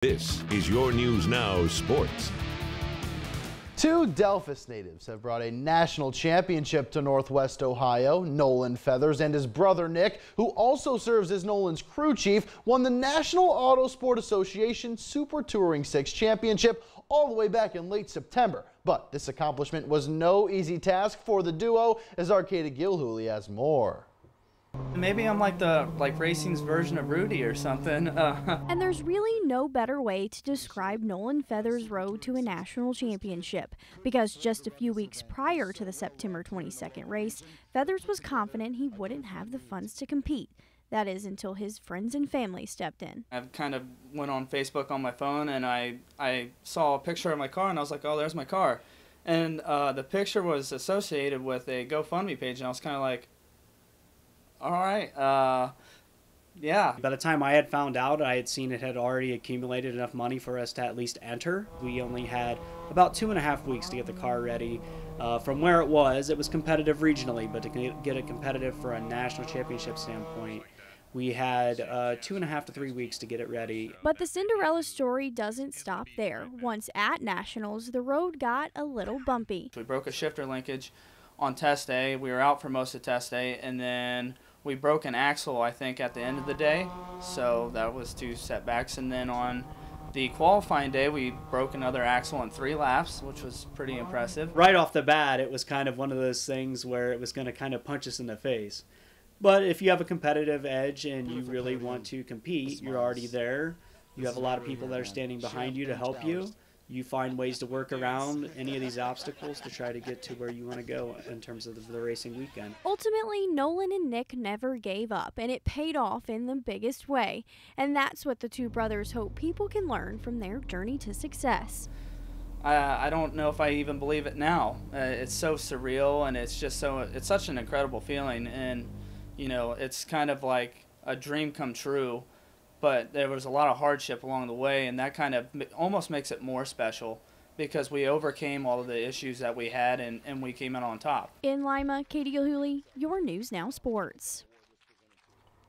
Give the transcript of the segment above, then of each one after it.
This is your News Now Sports. Two Delphus natives have brought a national championship to Northwest Ohio. Nolan Feathers and his brother Nick, who also serves as Nolan's crew chief, won the National Auto Sport Association Super Touring 6 Championship all the way back in late September. But this accomplishment was no easy task for the duo, as Arcady Gilhooly has more. Maybe I'm like racing's version of Rudy or something. And there's really no better way to describe Nolan Feathers' road to a national championship, because just a few weeks prior to the September 22nd race, Feathers was confident he wouldn't have the funds to compete. That is, until his friends and family stepped in. I kind of went on Facebook on my phone and I saw a picture of my car and I was like, oh, there's my car. And the picture was associated with a GoFundMe page and I was kind of like, all right, yeah. By the time I had found out, I had seen it had already accumulated enough money for us to at least enter. We only had about 2.5 weeks to get the car ready. From where it was competitive regionally, but to get it competitive for a national championship standpoint, we had 2.5 to 3 weeks to get it ready. But the Cinderella story doesn't stop there. Once at nationals, the road got a little bumpy. We broke a shifter linkage on test day. We were out for most of test day, and then we broke an axle, I think, at the end of the day. So that was 2 setbacks. And then on the qualifying day, we broke another axle in 3 laps, which was pretty impressive. Right off the bat, it was kind of one of those things where it was going to kind of punch us in the face. But if you have a competitive edge and you really want to compete, you're already there. You have a lot of people that are standing behind you to help you. You find ways to work around any of these obstacles to try to get to where you want to go in terms of the racing weekend. Ultimately, Nolan and Nick never gave up, and it paid off in the biggest way. And that's what the two brothers hope people can learn from their journey to success. I don't know if I even believe it now. It's so surreal, and it's such an incredible feeling. And, you know, it's kind of like a dream come true. But there was a lot of hardship along the way, and that kind of almost makes it more special because we overcame all of the issues that we had, and we came out on top. In Lima, Katie Gilhooly, your News Now Sports.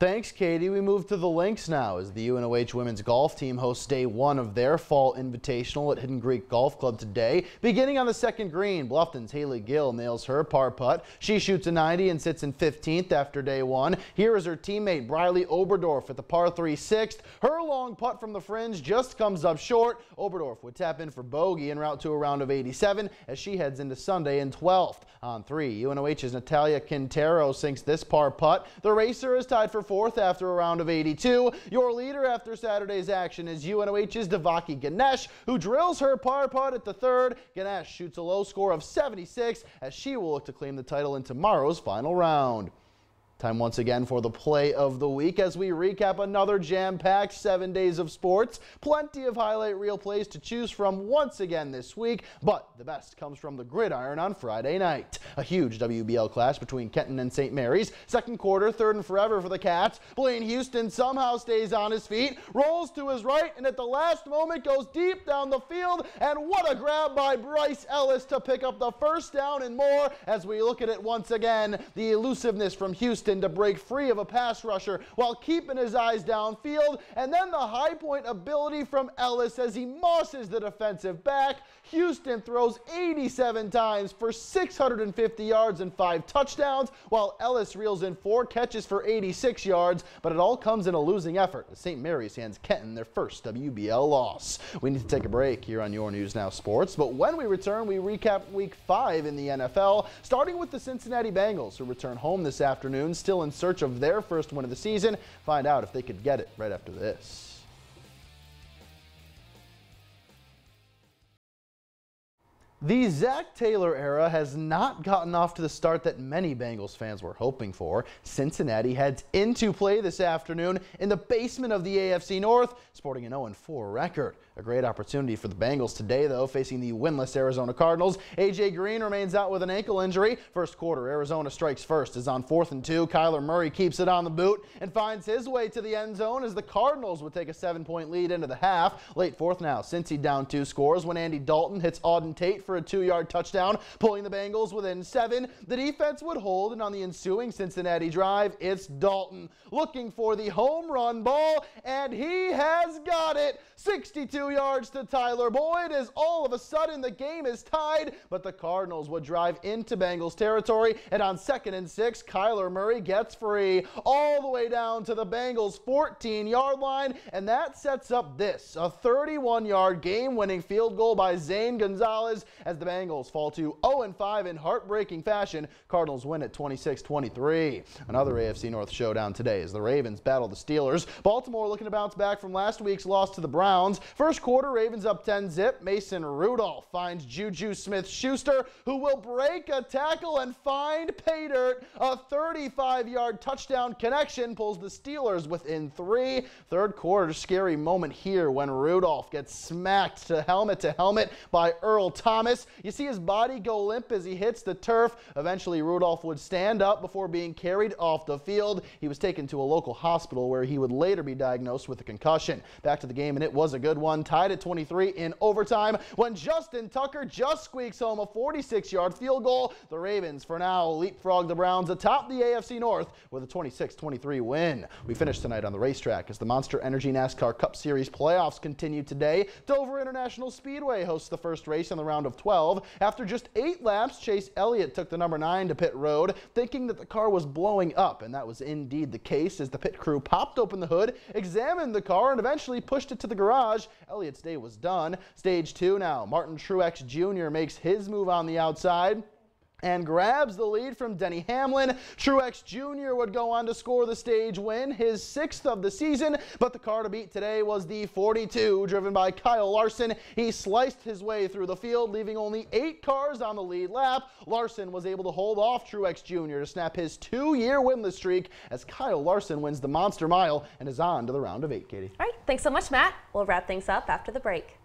Thanks, Katie. We move to the links now as the UNOH women's golf team hosts day 1 of their fall invitational at Hidden Creek Golf Club today. Beginning on the second green, Bluffton's Haley Gill nails her par putt. She shoots a 90 and sits in 15th after day 1. Here is her teammate Briley Oberdorf at the par 3 6th. Her long putt from the fringe just comes up short. Oberdorf would tap in for bogey en route to a round of 87 as she heads into Sunday in 12th. On 3, UNOH's Natalia Quintero sinks this par putt. The racer is tied for 4th after a round of 82. Your leader after Saturday's action is UNOH's Devaki Ganesh, who drills her par putt at the 3rd. Ganesh shoots a low score of 76 as she will look to claim the title in tomorrow's final round. Time once again for the play of the week as we recap another jam-packed 7 days of sports. Plenty of highlight reel plays to choose from once again this week, but the best comes from the gridiron on Friday night. A huge WBL clash between Kenton and St. Mary's. Second quarter, 3rd and forever for the Cats. Blaine Houston somehow stays on his feet, rolls to his right, and at the last moment goes deep down the field. And what a grab by Bryce Ellis to pick up the first down and more as we look at it once again. The elusiveness from Houston to break free of a pass rusher while keeping his eyes downfield, and then the high point ability from Ellis as he mosses the defensive back. Houston throws 87 times for 650 yards and 5 touchdowns, while Ellis reels in 4 catches for 86 yards, but it all comes in a losing effort as St. Mary's hands Kenton their first WBL loss. We need to take a break here on Your News Now Sports, but when we return, we recap Week 5 in the NFL, starting with the Cincinnati Bengals, who return home this afternoon, still in search of their first win of the season. Find out if they could get it right after this. The Zach Taylor era has not gotten off to the start that many Bengals fans were hoping for. Cincinnati heads into play this afternoon in the basement of the AFC North, sporting an 0-4 record. A great opportunity for the Bengals today, though, facing the winless Arizona Cardinals. A.J. Green remains out with an ankle injury. First quarter, Arizona strikes first as on 4th and 2. Kyler Murray keeps it on the boot and finds his way to the end zone as the Cardinals would take a 7-point lead into the half. Late fourth now, Cincy down 2 scores when Andy Dalton hits Auden Tate for for a 2-yard touchdown, pulling the Bengals within 7. The defense would hold, and on the ensuing Cincinnati drive, it's Dalton looking for the home run ball, and he has got it. 62 yards to Tyler Boyd as all of a sudden the game is tied, but the Cardinals would drive into Bengals territory, and on 2nd and 6, Kyler Murray gets free all the way down to the Bengals 14-yard line, and that sets up this, a 31-yard game-winning field goal by Zane Gonzalez as the Bengals fall to 0-5 in heartbreaking fashion. Cardinals win at 26-23. Another AFC North showdown today as the Ravens battle the Steelers. Baltimore looking to bounce back from last week's loss to the Browns. First quarter, Ravens up 10-zip. Mason Rudolph finds Juju Smith-Schuster, who will break a tackle and find pay dirt. A 35-yard touchdown connection pulls the Steelers within 3. Third quarter, scary moment here when Rudolph gets smacked to helmet by Earl Thomas. You see his body go limp as he hits the turf. Eventually, Rudolph would stand up before being carried off the field. He was taken to a local hospital where he would later be diagnosed with a concussion. Back to the game, and it was a good one. Tied at 23 in overtime when Justin Tucker just squeaks home a 46-yard field goal. The Ravens, for now, leapfrog the Browns atop the AFC North with a 26-23 win. We finished tonight on the racetrack as the Monster Energy NASCAR Cup Series playoffs continue today. Dover International Speedway hosts the first race in the round of 12. After just 8 laps, Chase Elliott took the number 9 to pit road, thinking that the car was blowing up, and that was indeed the case as the pit crew popped open the hood, examined the car, and eventually pushed it to the garage. Elliott's day was done. Stage 2 now. Martin Truex Jr. makes his move on the outside and grabs the lead from Denny Hamlin. Truex Jr. would go on to score the stage win, his 6th of the season, but the car to beat today was the 42, driven by Kyle Larson. He sliced his way through the field, leaving only 8 cars on the lead lap. Larson was able to hold off Truex Jr. to snap his 2-year winless streak as Kyle Larson wins the Monster Mile and is on to the round of 8, Katie. All right, thanks so much, Matt. We'll wrap things up after the break.